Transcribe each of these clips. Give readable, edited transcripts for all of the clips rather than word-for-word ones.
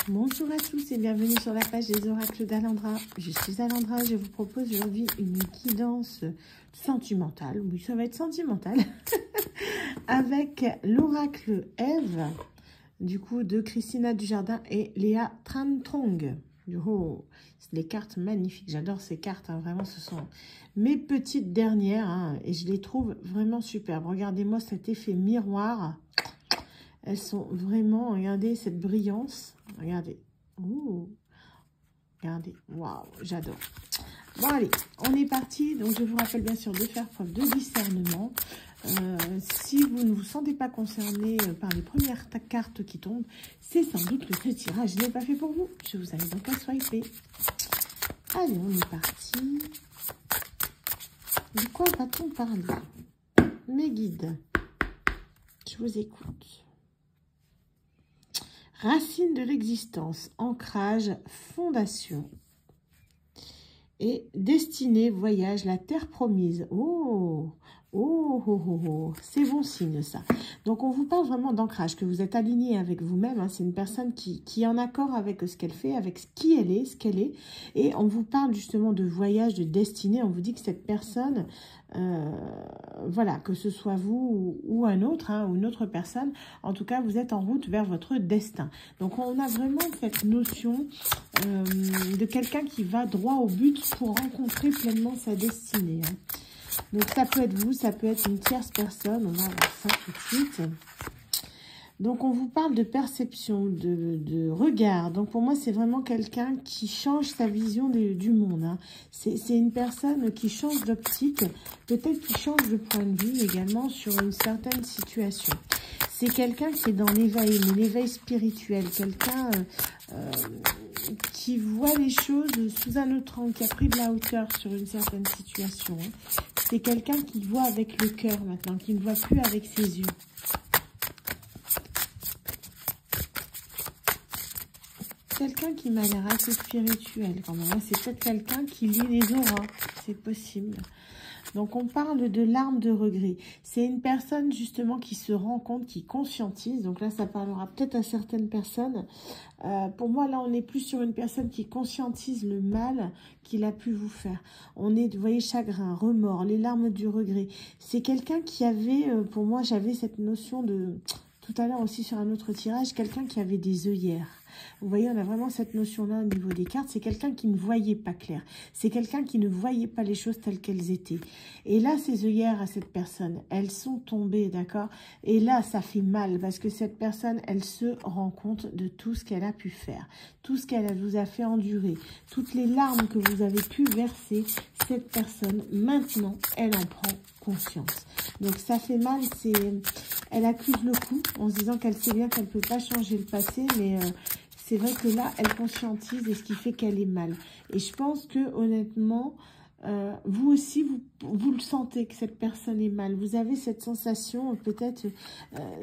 Bonjour à tous et bienvenue sur la page des oracles d'Alendra. Je suis Alendra, je vous propose aujourd'hui une guidance sentimentale. Oui, ça va être sentimental. Avec l'oracle Ève, du coup, de Christina Dujardin et Léa Tran-Trong. Oh, c'est des cartes magnifiques. J'adore ces cartes. Hein. Vraiment, ce sont mes petites dernières. Hein, et je les trouve vraiment superbes. Regardez-moi cet effet miroir. Elles sont vraiment, regardez cette brillance. Regardez. Ouh. Regardez. Waouh, j'adore. Bon, allez, on est parti. Donc, je vous rappelle bien sûr de faire preuve de discernement. Si vous ne vous sentez pas concerné par les premières cartes qui tombent, c'est sans doute que ce tirage n'est pas fait pour vous. Je vous invite donc à swiper. Allez, on est parti. De quoi va-t-on parler? Mes guides, je vous écoute. Racine de l'existence, ancrage, fondation. Et destinée, voyage, la terre promise. Oh, oh, oh, oh, oh. C'est bon signe ça. Donc on vous parle vraiment d'ancrage, que vous êtes aligné avec vous-même. Hein. C'est une personne qui est en accord avec ce qu'elle fait, avec qui elle est, ce qu'elle est. Et on vous parle justement de voyage, de destinée. On vous dit que cette personne, voilà, que ce soit vous ou un autre, hein, ou une autre personne, en tout cas vous êtes en route vers votre destin. Donc on a vraiment cette notion de quelqu'un qui va droit au but pour rencontrer pleinement sa destinée. Hein. Donc ça peut être vous, ça peut être une tierce personne, on va voir ça tout de suite. Donc on vous parle de perception, de regard. Donc pour moi c'est vraiment quelqu'un qui change sa vision du monde. Hein. C'est une personne qui change d'optique, peut-être qui change de point de vue également sur une certaine situation. C'est quelqu'un qui est dans l'éveil, mais l'éveil spirituel, quelqu'un qui voit les choses sous un autre angle, qui a pris de la hauteur sur une certaine situation. Hein. C'est quelqu'un qui voit avec le cœur maintenant, qui ne voit plus avec ses yeux. Quelqu'un qui m'a l'air assez spirituel quand même. C'est peut-être quelqu'un qui lit les auras, c'est possible. Donc, on parle de l'arme de regret. C'est une personne, justement, qui se rend compte, qui conscientise. Donc là, ça parlera peut-être à certaines personnes. Pour moi, là, on est plus sur une personne qui conscientise le mal qu'il a pu vous faire. On est, vous voyez, chagrin, remords, les larmes du regret. C'est quelqu'un qui avait, pour moi, j'avais cette notion de... Tout à l'heure aussi sur un autre tirage, quelqu'un qui avait des œillères. Vous voyez, on a vraiment cette notion-là au niveau des cartes. C'est quelqu'un qui ne voyait pas clair. C'est quelqu'un qui ne voyait pas les choses telles qu'elles étaient. Et là, ces œillères à cette personne, elles sont tombées, d'accord? Et là, ça fait mal parce que cette personne, elle se rend compte de tout ce qu'elle a pu faire. Tout ce qu'elle vous a fait endurer. Toutes les larmes que vous avez pu verser, cette personne, maintenant, elle en prend conscience. Donc ça fait mal, elle accuse le coup en se disant qu'elle sait bien qu'elle ne peut pas changer le passé, mais c'est vrai que là, elle conscientise et ce qui fait qu'elle est mal. Et je pense que honnêtement, vous aussi, vous le sentez que cette personne est mal. Vous avez cette sensation, peut-être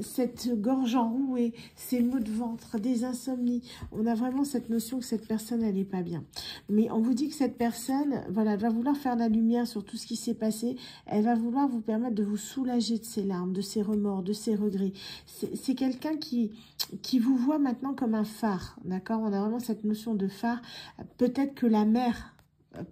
cette gorge enrouée, ces maux de ventre, des insomnies. On a vraiment cette notion que cette personne, elle n'est pas bien. Mais on vous dit que cette personne, voilà, elle va vouloir faire la lumière sur tout ce qui s'est passé. Elle va vouloir vous permettre de vous soulager de ses larmes, de ses remords, de ses regrets. C'est quelqu'un qui vous voit maintenant comme un phare, d'accord? On a vraiment cette notion de phare. Peut-être que la mer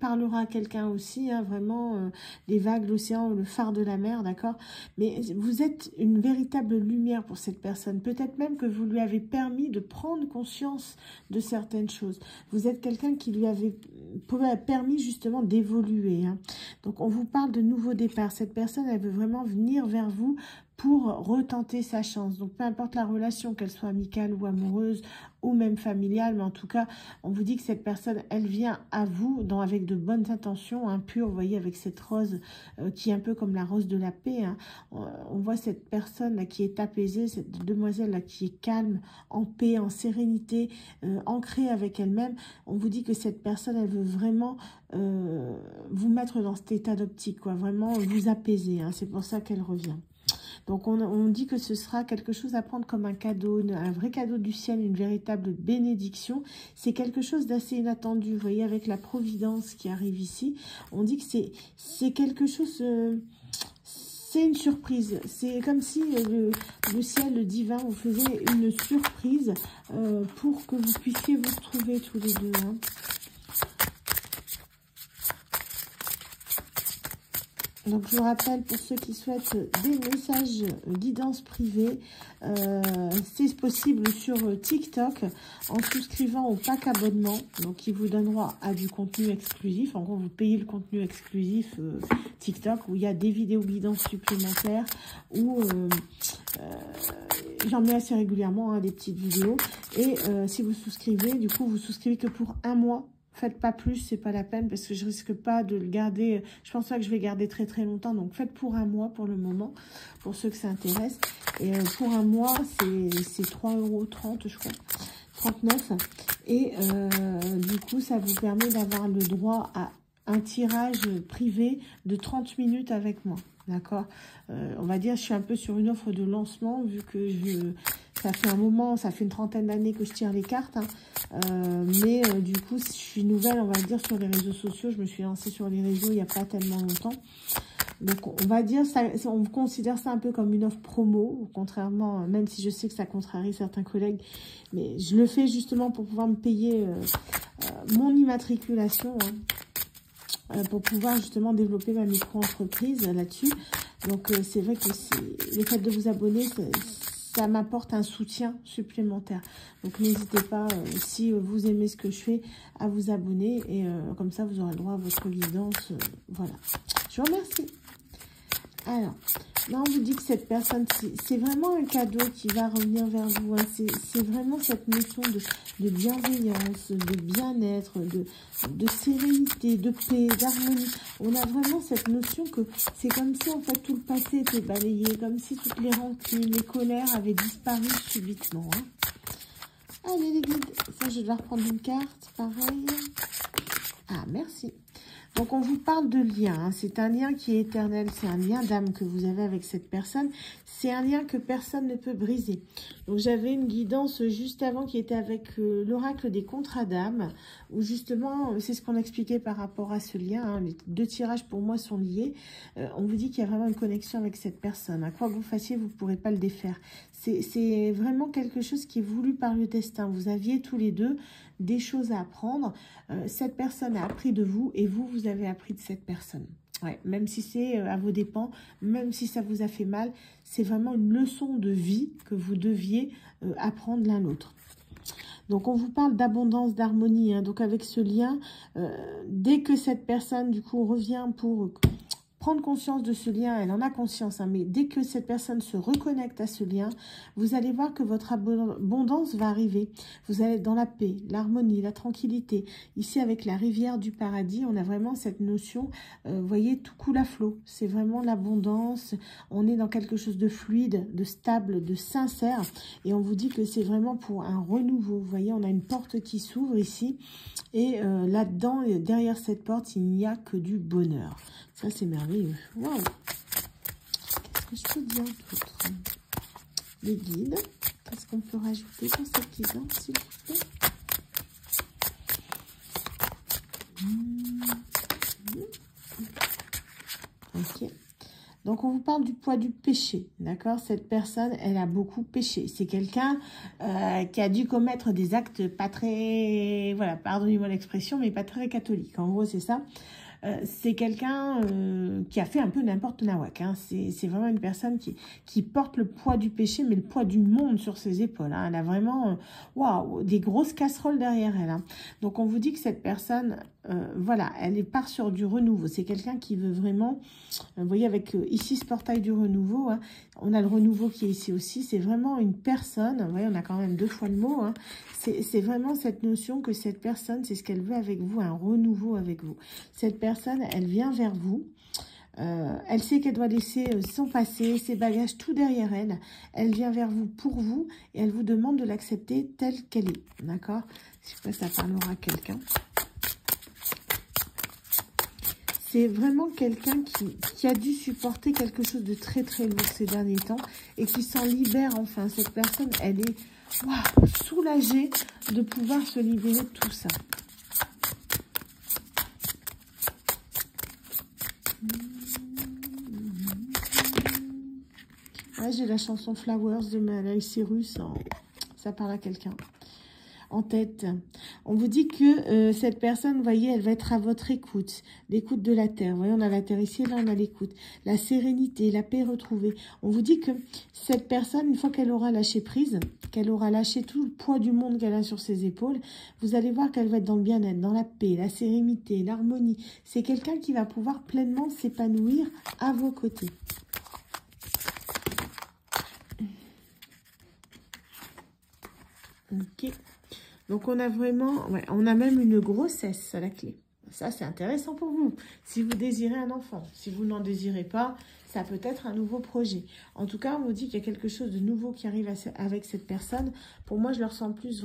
parlera à quelqu'un aussi, hein, vraiment, les vagues, l'océan, le phare de la mer, d'accord? Mais vous êtes une véritable lumière pour cette personne. Peut-être même que vous lui avez permis de prendre conscience de certaines choses. Vous êtes quelqu'un qui lui avait permis justement d'évoluer. Hein. Donc, on vous parle de nouveau départ. Cette personne, elle veut vraiment venir vers vous pour retenter sa chance. Donc, peu importe la relation, qu'elle soit amicale ou amoureuse ou même familiale, mais en tout cas, on vous dit que cette personne, elle vient à vous avec de bonnes intentions, hein, pures, vous voyez, avec cette rose qui est un peu comme la rose de la paix. Hein. On voit cette personne là qui est apaisée, cette demoiselle là qui est calme, en paix, en sérénité, ancrée avec elle-même. On vous dit que cette personne, elle veut vraiment vous mettre dans cet état d'optique, quoi, vraiment vous apaiser. Hein. C'est pour ça qu'elle revient. Donc, on dit que ce sera quelque chose à prendre comme un cadeau, un vrai cadeau du ciel, une véritable bénédiction. C'est quelque chose d'assez inattendu, vous voyez, avec la providence qui arrive ici. On dit que c'est quelque chose... c'est une surprise. C'est comme si le ciel divin vous faisait une surprise pour que vous puissiez vous retrouver tous les deux. Hein. Donc, je vous rappelle, pour ceux qui souhaitent des messages guidance privée, c'est possible sur TikTok en souscrivant au pack abonnement. Donc, qui vous donne droit à du contenu exclusif. En gros, vous payez le contenu exclusif TikTok où il y a des vidéos guidance supplémentaires où j'en mets assez régulièrement, hein, des petites vidéos. Et si vous souscrivez, du coup, vous souscrivez que pour un mois. Faites pas plus, c'est pas la peine parce que je risque pas de le garder. Je pense pas que je vais garder très très longtemps. Donc faites pour un mois pour le moment, pour ceux que ça intéresse. Et pour un mois, c'est 3,30 €, je crois. 39. Et du coup, ça vous permet d'avoir le droit à un tirage privé de 30 minutes avec moi. D'accord, on va dire, je suis un peu sur une offre de lancement, vu que ça fait un moment, ça fait une trentaine d'années que je tire les cartes. Hein, mais du coup, je suis nouvelle, on va dire, sur les réseaux sociaux. Je me suis lancée sur les réseaux il n'y a pas tellement longtemps. Donc, on va dire, ça, on considère ça un peu comme une offre promo, contrairement, même si je sais que ça contrarie certains collègues. Mais je le fais justement pour pouvoir me payer mon immatriculation, hein. Pour pouvoir justement développer ma micro-entreprise là-dessus. Donc, c'est vrai que le fait de vous abonner, ça m'apporte un soutien supplémentaire. Donc, n'hésitez pas, si vous aimez ce que je fais, à vous abonner. Et comme ça, vous aurez le droit à votre guidance. Voilà. Je vous remercie. Alors, là, on vous dit que cette personne, c'est vraiment un cadeau qui va revenir vers vous. Hein. C'est vraiment cette notion de bienveillance, de bien-être, de sérénité, de paix, d'harmonie. On a vraiment cette notion que c'est comme si, en fait, tout le passé était balayé, comme si toutes les rancunes, les colères avaient disparu subitement. Hein. Allez, les guides. Ça, je dois reprendre une carte, pareil. Ah, merci. Donc, on vous parle de lien. Hein. C'est un lien qui est éternel. C'est un lien d'âme que vous avez avec cette personne. C'est un lien que personne ne peut briser. Donc, j'avais une guidance juste avant qui était avec l'oracle des contrats d'âme. Où justement, c'est ce qu'on expliquait par rapport à ce lien. Hein. Les deux tirages, pour moi, sont liés. On vous dit qu'il y a vraiment une connexion avec cette personne. Hein. Quoi que vous fassiez, vous ne pourrez pas le défaire. C'est vraiment quelque chose qui est voulu par le destin. Vous aviez tous les deux des choses à apprendre. Cette personne a appris de vous et vous avez appris de cette personne. Ouais, même si c'est à vos dépens, même si ça vous a fait mal, c'est vraiment une leçon de vie que vous deviez apprendre l'un l'autre. Donc, on vous parle d'abondance, d'harmonie. Hein. Donc, avec ce lien, dès que cette personne, du coup, revient pour prendre conscience de ce lien, elle en a conscience, hein, mais dès que cette personne se reconnecte à ce lien, vous allez voir que votre abondance va arriver. Vous allez être dans la paix, l'harmonie, la tranquillité. Ici, avec la rivière du paradis, on a vraiment cette notion, vous voyez, tout coule à flot. C'est vraiment l'abondance. On est dans quelque chose de fluide, de stable, de sincère. Et on vous dit que c'est vraiment pour un renouveau. Vous voyez, on a une porte qui s'ouvre ici. Et là-dedans, derrière cette porte, il n'y a que du bonheur. Ça, c'est merveilleux. Waouh! Qu'est-ce que je peux dire d'autre? Les guides. Qu'est-ce qu'on peut rajouter pour cette guidance, s'il vous plaît? Ok. Donc, on vous parle du poids du péché, d'accord? Cette personne, elle a beaucoup péché. C'est quelqu'un qui a dû commettre des actes pas très... Voilà, pardonnez-moi l'expression, mais pas très catholiques. En gros, c'est ça. C'est quelqu'un qui a fait un peu n'importe nawak. Hein. C'est vraiment une personne qui porte le poids du péché, mais le poids du monde sur ses épaules. Hein. Elle a vraiment waouh, des grosses casseroles derrière elle. Hein. Donc, on vous dit que cette personne, voilà, elle part sur du renouveau. C'est quelqu'un qui veut vraiment, vous voyez, avec ici ce portail du renouveau, hein, on a le renouveau qui est ici aussi. C'est vraiment une personne, vous voyez, on a quand même deux fois le mot. Hein. C'est vraiment cette notion que cette personne, c'est ce qu'elle veut avec vous, un renouveau avec vous. Cette personne, elle vient vers vous. Elle sait qu'elle doit laisser son passé, ses bagages, tout derrière elle. Elle vient vers vous pour vous et elle vous demande de l'accepter telle qu'elle est. D'accord? Je sais pas si ça parlera à quelqu'un. C'est vraiment quelqu'un qui a dû supporter quelque chose de très très lourd ces derniers temps et qui s'en libère enfin. Cette personne, elle est waouh, soulagée de pouvoir se libérer de tout ça. Ouais, j'ai la chanson Flowers de Miley Cyrus. Ça parle à quelqu'un. En tête. On vous dit que cette personne, vous voyez, elle va être à votre écoute. L'écoute de la terre. Vous voyez, on a la terre ici, là on a l'écoute. La sérénité, la paix retrouvée. On vous dit que cette personne, une fois qu'elle aura lâché prise, qu'elle aura lâché tout le poids du monde qu'elle a sur ses épaules, vous allez voir qu'elle va être dans le bien-être, dans la paix, la sérénité, l'harmonie. C'est quelqu'un qui va pouvoir pleinement s'épanouir à vos côtés. Ok. Donc, on a vraiment, ouais, on a même une grossesse à la clé. Ça, c'est intéressant pour vous. Si vous désirez un enfant, si vous n'en désirez pas, ça peut être un nouveau projet. En tout cas, on vous dit qu'il y a quelque chose de nouveau qui arrive avec cette personne. Pour moi, je le ressens plus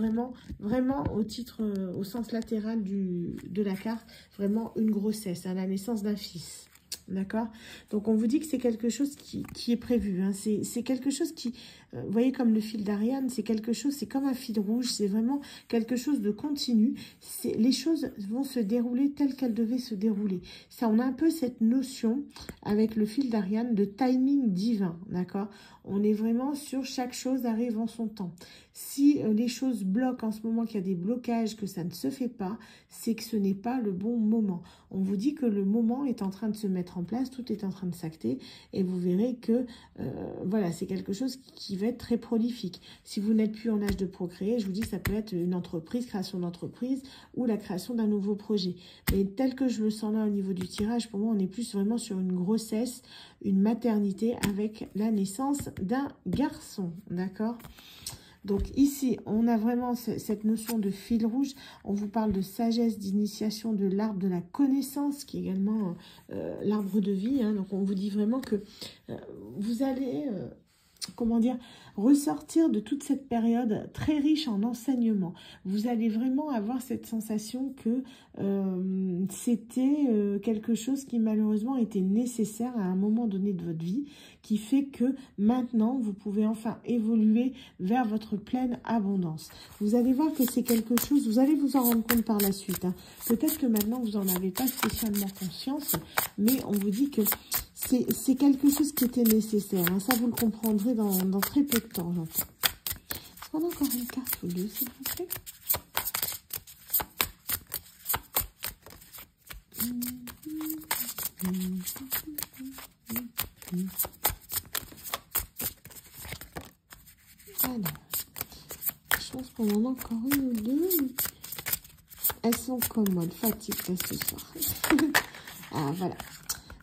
vraiment au titre, au sens latéral de la carte, vraiment une grossesse, hein, la naissance d'un fils. D'accord? Donc, on vous dit que c'est quelque chose qui est prévu. Hein. C'est quelque chose qui, vous voyez, comme le fil d'Ariane, c'est quelque chose, c'est comme un fil rouge. C'est vraiment quelque chose de continu. Les choses vont se dérouler telles qu'elles devaient se dérouler. Ça, on a un peu cette notion, avec le fil d'Ariane, de timing divin. D'accord? On est vraiment sur chaque chose arrive en son temps. Si les choses bloquent en ce moment, qu'il y a des blocages, que ça ne se fait pas, c'est que ce n'est pas le bon moment. On vous dit que le moment est en train de se mettre en place, tout est en train de s'acter et vous verrez que voilà, c'est quelque chose qui va être très prolifique. Si vous n'êtes plus en âge de procréer, je vous dis ça peut être une entreprise, création d'entreprise ou la création d'un nouveau projet. Mais tel que je le sens là au niveau du tirage, pour moi on est plus vraiment sur une grossesse, une maternité avec la naissance d'un garçon, d'accord ? Donc ici, on a vraiment cette notion de fil rouge. On vous parle de sagesse, d'initiation, de l'arbre de la connaissance, qui est également l'arbre de vie. Hein. Donc on vous dit vraiment que vous allez, comment dire, ressortir de toute cette période très riche en enseignement. Vous allez vraiment avoir cette sensation que c'était quelque chose qui malheureusement était nécessaire à un moment donné de votre vie, qui fait que maintenant vous pouvez enfin évoluer vers votre pleine abondance. Vous allez voir que c'est quelque chose, vous allez vous en rendre compte par la suite. Hein. Peut-être que maintenant vous n'en avez pas spécialement conscience, mais on vous dit que c'est quelque chose qui était nécessaire. Hein. Ça, vous le comprendrez dans très peu de temps, j'entends. Est-ce qu'on a encore une carte ou deux, s'il vous plaît? Alors, je pense qu'on en a encore une ou deux. Elles sont commodes, fatigue là ce soir. Ah, voilà.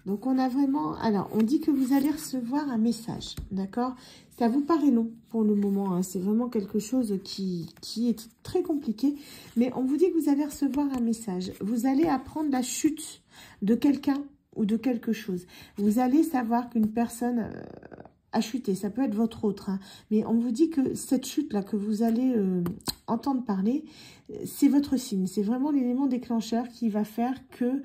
Donc, on a vraiment... Alors, on dit que vous allez recevoir un message, d'accord? Ça vous paraît long pour le moment, hein. C'est vraiment quelque chose qui est très compliqué. Mais on vous dit que vous allez recevoir un message. Vous allez apprendre la chute de quelqu'un ou de quelque chose. Vous allez savoir qu'une personne... a chuté, ça peut être votre autre, hein. Mais on vous dit que cette chute-là que vous allez entendre parler, c'est votre signe, c'est vraiment l'élément déclencheur qui va faire que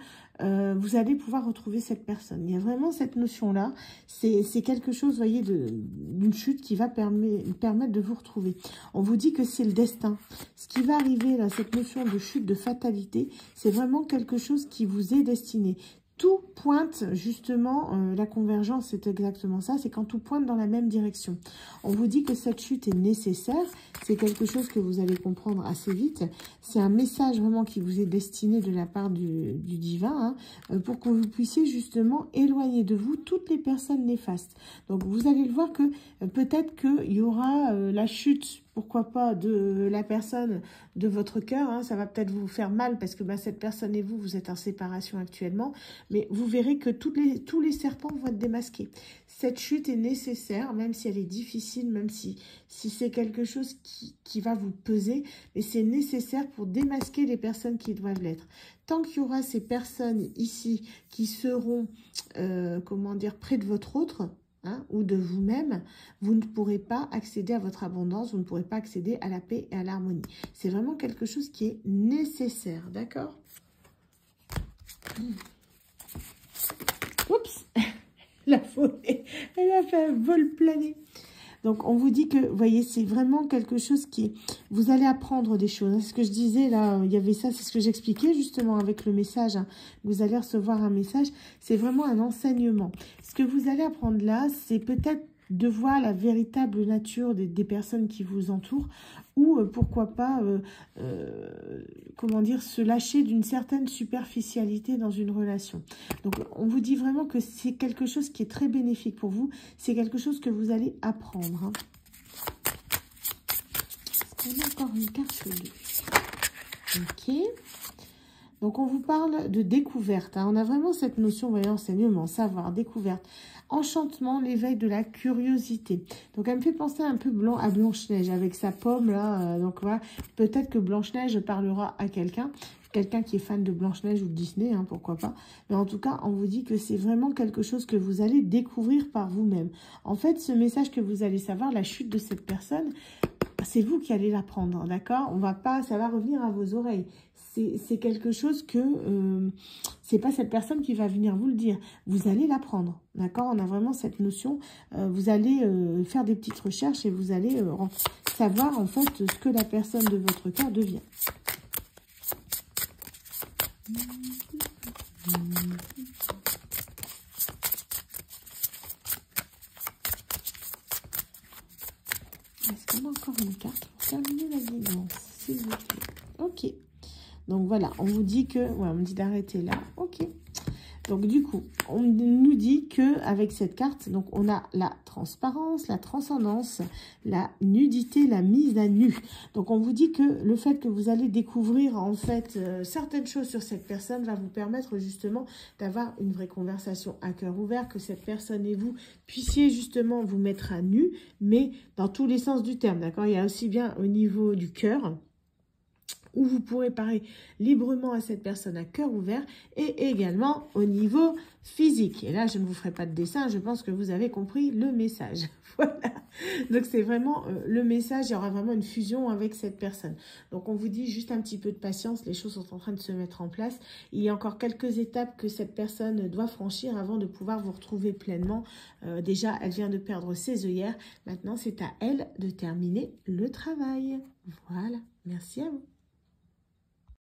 vous allez pouvoir retrouver cette personne. Il y a vraiment cette notion-là, c'est quelque chose, vous voyez, d'une chute qui va permettre de vous retrouver. On vous dit que c'est le destin. Ce qui va arriver, là, cette notion de chute, de fatalité, c'est vraiment quelque chose qui vous est destiné. Tout pointe, justement, la convergence, c'est exactement ça, c'est quand tout pointe dans la même direction. On vous dit que cette chute est nécessaire, c'est quelque chose que vous allez comprendre assez vite. C'est un message vraiment qui vous est destiné de la part du divin, hein, pour que vous puissiez justement éloigner de vous toutes les personnes néfastes. Donc, vous allez le voir que peut-être qu'il y aura la chute, pourquoi pas, de la personne de votre cœur. Hein. Ça va peut-être vous faire mal parce que cette personne et vous êtes en séparation actuellement. Mais vous verrez que tous les serpents vont être démasqués. Cette chute est nécessaire, même si elle est difficile, même si c'est quelque chose qui va vous peser. Mais c'est nécessaire pour démasquer les personnes qui doivent l'être. Tant qu'il y aura ces personnes ici qui seront, comment dire, près de votre autre, hein, ou de vous-même, vous ne pourrez pas accéder à votre abondance, vous ne pourrez pas accéder à la paix et à l'harmonie. C'est vraiment quelque chose qui est nécessaire, d'accord? Oups, la forêt, elle a fait un vol plané. Donc, on vous dit que, vous voyez, c'est vraiment quelque chose qui... Vous allez apprendre des choses. C'est ce que je disais, là, il y avait ça, c'est ce que j'expliquais justement avec le message. Hein. Vous allez recevoir un message. C'est vraiment un enseignement. Ce que vous allez apprendre là, c'est peut-être de voir la véritable nature des personnes qui vous entourent, ou pourquoi pas, comment dire, se lâcher d'une certaine superficialité dans une relation. Donc, on vous dit vraiment que c'est quelque chose qui est très bénéfique pour vous. C'est quelque chose que vous allez apprendre. Hein. On a encore une carte sur deux. Ok. Donc, on vous parle de découverte. Hein. On a vraiment cette notion, vous voyez, enseignement, savoir, découverte, enchantement, l'éveil de la curiosité. Donc, elle me fait penser un peu à Blanche-Neige avec sa pomme, là. Donc, voilà, peut-être que Blanche-Neige parlera à quelqu'un qui est fan de Blanche-Neige ou de Disney, hein, pourquoi pas. Mais en tout cas, on vous dit que c'est vraiment quelque chose que vous allez découvrir par vous-même. En fait, ce message que vous allez savoir, la chute de cette personne, c'est vous qui allez l'apprendre, d'accord? On va pas, ça va revenir à vos oreilles. C'est quelque chose que c'est pas cette personne qui va venir vous le dire. Vous allez l'apprendre, d'accord? On a vraiment cette notion. Vous allez faire des petites recherches et vous allez savoir en fait ce que la personne de votre cœur devient. Est-ce qu'on a encore une carte pour terminer la guidance, s'il vous plaît? Ok. Donc voilà, on vous dit que... Ouais, on me dit d'arrêter là. Ok. Donc du coup, on nous dit que avec cette carte, donc on a la transparence, la transcendance, la nudité, la mise à nu. Donc on vous dit que le fait que vous allez découvrir en fait certaines choses sur cette personne va vous permettre justement d'avoir une vraie conversation à cœur ouvert, que cette personne et vous puissiez justement vous mettre à nu, mais dans tous les sens du terme, d'accord? Il y a aussi bien au niveau du cœur, où vous pourrez parler librement à cette personne à cœur ouvert, et également au niveau physique. Et là, je ne vous ferai pas de dessin, je pense que vous avez compris le message. Voilà. Donc, c'est vraiment le message, il y aura vraiment une fusion avec cette personne. Donc, on vous dit juste un petit peu de patience, les choses sont en train de se mettre en place. Il y a encore quelques étapes que cette personne doit franchir avant de pouvoir vous retrouver pleinement. Déjà, elle vient de perdre ses œillères. Maintenant, c'est à elle de terminer le travail. Voilà, merci à vous.